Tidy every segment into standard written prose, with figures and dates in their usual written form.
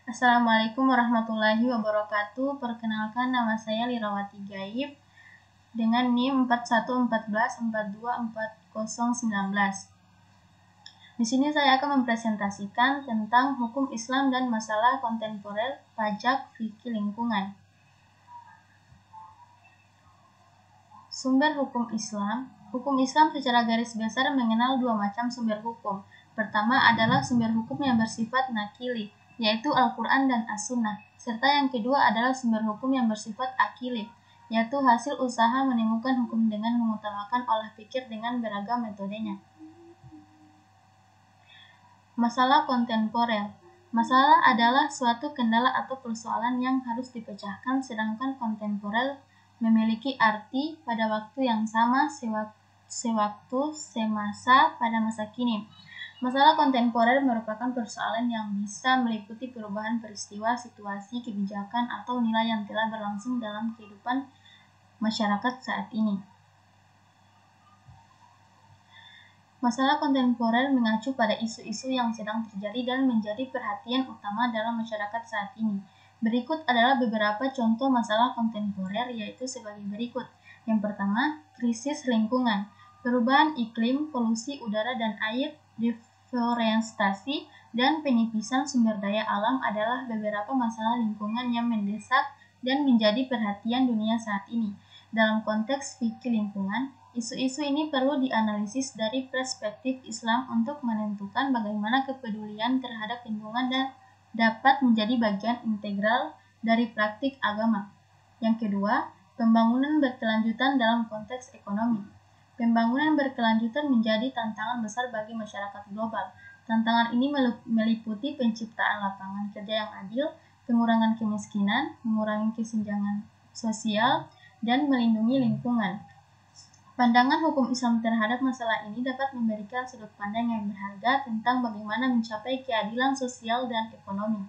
Assalamualaikum warahmatullahi wabarakatuh. Perkenalkan, nama saya Lirawati Gaib dengan NIM 4114424019. Di sini saya akan mempresentasikan tentang hukum Islam dan masalah kontemporer pajak fikih lingkungan. Sumber hukum Islam. Hukum Islam secara garis besar mengenal dua macam sumber hukum. Pertama adalah sumber hukum yang bersifat nakili, yaitu Al-Quran dan As-Sunnah, serta yang kedua adalah sumber hukum yang bersifat akili, yaitu hasil usaha menemukan hukum dengan mengutamakan olah pikir dengan beragam metodenya. Masalah kontemporer. Masalah adalah suatu kendala atau persoalan yang harus dipecahkan, sedangkan kontemporer memiliki arti pada waktu yang sama, semasa pada masa kini. Masalah kontemporer merupakan persoalan yang bisa meliputi perubahan peristiwa, situasi, kebijakan, atau nilai yang telah berlangsung dalam kehidupan masyarakat saat ini. Masalah kontemporer mengacu pada isu-isu yang sedang terjadi dan menjadi perhatian utama dalam masyarakat saat ini. Berikut adalah beberapa contoh masalah kontemporer, yaitu sebagai berikut. Yang pertama, krisis lingkungan, perubahan iklim, polusi udara dan air, deforestasi, dan penipisan sumber daya alam adalah beberapa masalah lingkungan yang mendesak dan menjadi perhatian dunia saat ini. Dalam konteks fikih lingkungan, isu-isu ini perlu dianalisis dari perspektif Islam untuk menentukan bagaimana kepedulian terhadap lingkungan dan dapat menjadi bagian integral dari praktik agama. Yang kedua, pembangunan berkelanjutan dalam konteks ekonomi. Pembangunan berkelanjutan menjadi tantangan besar bagi masyarakat global. Tantangan ini meliputi penciptaan lapangan kerja yang adil, pengurangan kemiskinan, mengurangi kesenjangan sosial, dan melindungi lingkungan. Pandangan hukum Islam terhadap masalah ini dapat memberikan sudut pandang yang berharga tentang bagaimana mencapai keadilan sosial dan ekonomi.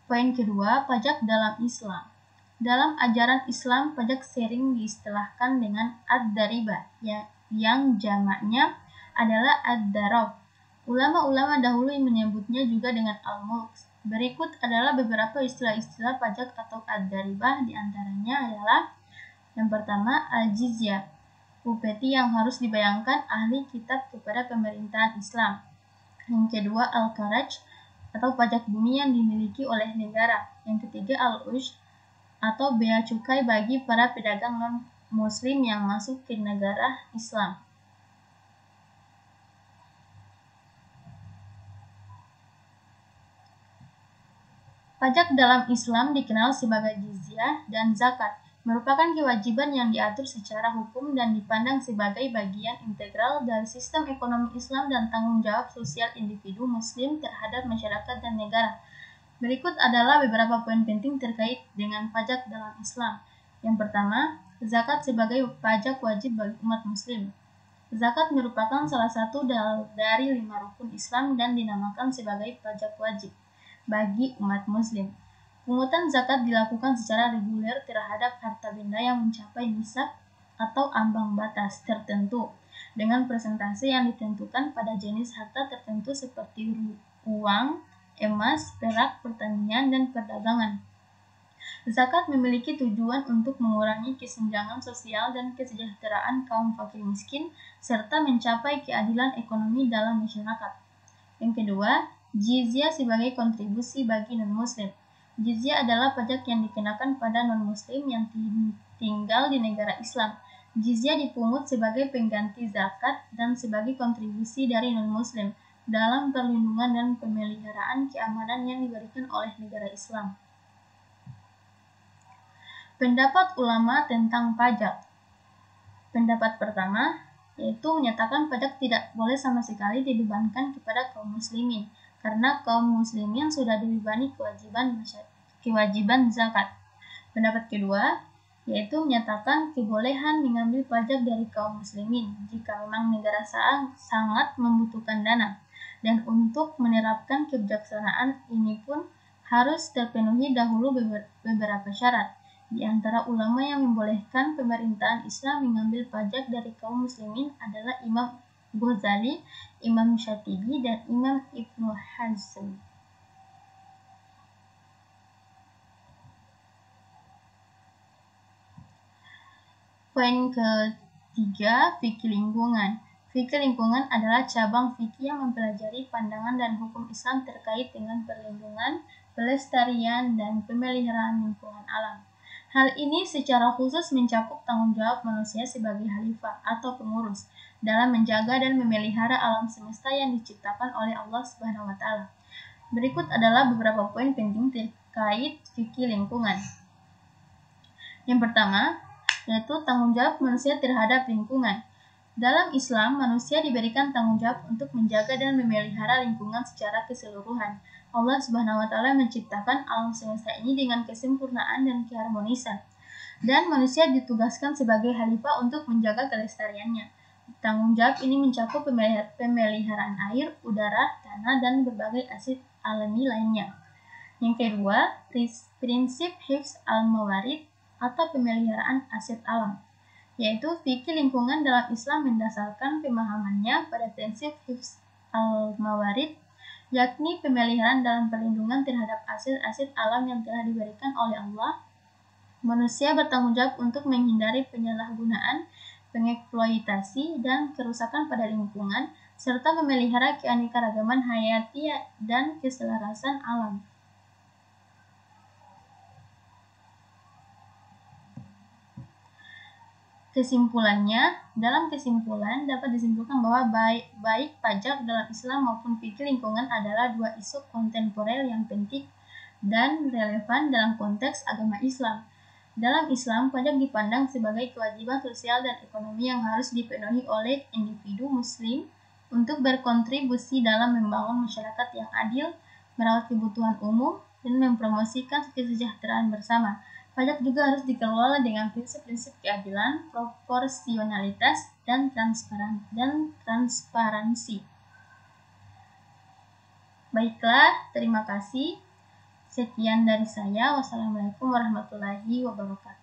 Poin kedua, pajak dalam Islam. Dalam ajaran Islam, pajak sering diistilahkan dengan ad-daribah, yang jamaknya adalah ad-darab. Ulama-ulama dahulu menyebutnya juga dengan al-mulk. Berikut adalah beberapa istilah-istilah pajak atau ad-daribah, diantaranya adalah yang pertama, al-jizyah, upeti yang harus dibayarkan ahli kitab kepada pemerintahan Islam. Yang kedua, al-kharaj, atau pajak bumi yang dimiliki oleh negara. Yang ketiga, al-ush, atau bea cukai bagi para pedagang non-muslim yang masuk ke negara Islam. Pajak dalam Islam dikenal sebagai jizyah dan zakat, merupakan kewajiban yang diatur secara hukum dan dipandang sebagai bagian integral dari sistem ekonomi Islam dan tanggung jawab sosial individu Muslim terhadap masyarakat dan negara. Berikut adalah beberapa poin penting terkait dengan pajak dalam Islam. Yang pertama, zakat sebagai pajak wajib bagi umat Muslim. Zakat merupakan salah satu dari 5 rukun Islam dan dinamakan sebagai pajak wajib bagi umat Muslim. Pungutan zakat dilakukan secara reguler terhadap harta benda yang mencapai nisab atau ambang batas tertentu, dengan persentase yang ditentukan pada jenis harta tertentu seperti uang, emas, perak, pertanian, dan perdagangan. Zakat memiliki tujuan untuk mengurangi kesenjangan sosial dan kesejahteraan kaum fakir miskin, serta mencapai keadilan ekonomi dalam masyarakat. Yang kedua, jizyah sebagai kontribusi bagi non-muslim. Jizyah adalah pajak yang dikenakan pada non-muslim yang tinggal di negara Islam. Jizyah dipungut sebagai pengganti zakat dan sebagai kontribusi dari non-muslim dalam perlindungan dan pemeliharaan keamanan yang diberikan oleh negara Islam. Pendapat ulama tentang pajak. Pendapat pertama yaitu menyatakan pajak tidak boleh sama sekali dibebankan kepada kaum muslimin, karena kaum muslimin sudah dibebani kewajiban zakat. Pendapat kedua yaitu menyatakan kebolehan mengambil pajak dari kaum muslimin jika memang negara sangat membutuhkan dana, dan untuk menerapkan kebijaksanaan ini pun harus terpenuhi dahulu beberapa syarat. Di antara ulama yang membolehkan pemerintahan Islam mengambil pajak dari kaum muslimin adalah Imam Ghazali Imam Syatibi, dan Imam Ibnu Hazm. Poin ketiga, fikih lingkungan. Fikih lingkungan adalah cabang fikih yang mempelajari pandangan dan hukum Islam terkait dengan perlindungan, pelestarian, dan pemeliharaan lingkungan alam. Hal ini secara khusus mencakup tanggung jawab manusia sebagai khalifah atau pengurus dalam menjaga dan memelihara alam semesta yang diciptakan oleh Allah Subhanahu wa Ta'ala. Berikut adalah beberapa poin penting terkait fikih lingkungan. Yang pertama, yaitu tanggung jawab manusia terhadap lingkungan. Dalam Islam, manusia diberikan tanggung jawab untuk menjaga dan memelihara lingkungan secara keseluruhan. Allah Subhanahu wa Ta'ala menciptakan alam semesta ini dengan kesempurnaan dan keharmonisan, dan manusia ditugaskan sebagai khalifah untuk menjaga kelestariannya. Tanggung jawab ini mencakup pemeliharaan air, udara, tanah, dan berbagai aset alami lainnya. Yang kedua, prinsip hifz al-mawarid atau pemeliharaan aset alam, yaitu fikih lingkungan dalam Islam mendasarkan pemahamannya pada prinsip hifz al-mawarid, yakni pemeliharaan dalam perlindungan terhadap aset-aset alam yang telah diberikan oleh Allah. Manusia bertanggung jawab untuk menghindari penyalahgunaan, pengeksploitasi, dan kerusakan pada lingkungan, serta memelihara keanekaragaman hayati dan keselarasan alam. Kesimpulannya, dalam kesimpulan dapat disimpulkan bahwa baik pajak dalam Islam maupun fikih lingkungan adalah dua isu kontemporer yang penting dan relevan dalam konteks agama Islam. Dalam Islam, pajak dipandang sebagai kewajiban sosial dan ekonomi yang harus dipenuhi oleh individu Muslim untuk berkontribusi dalam membangun masyarakat yang adil, merawat kebutuhan umum, dan mempromosikan kesejahteraan bersama. Pajak juga harus dikelola dengan prinsip-prinsip keadilan, proporsionalitas, dan transparansi. Baiklah, terima kasih. Sekian dari saya. Wassalamualaikum warahmatullahi wabarakatuh.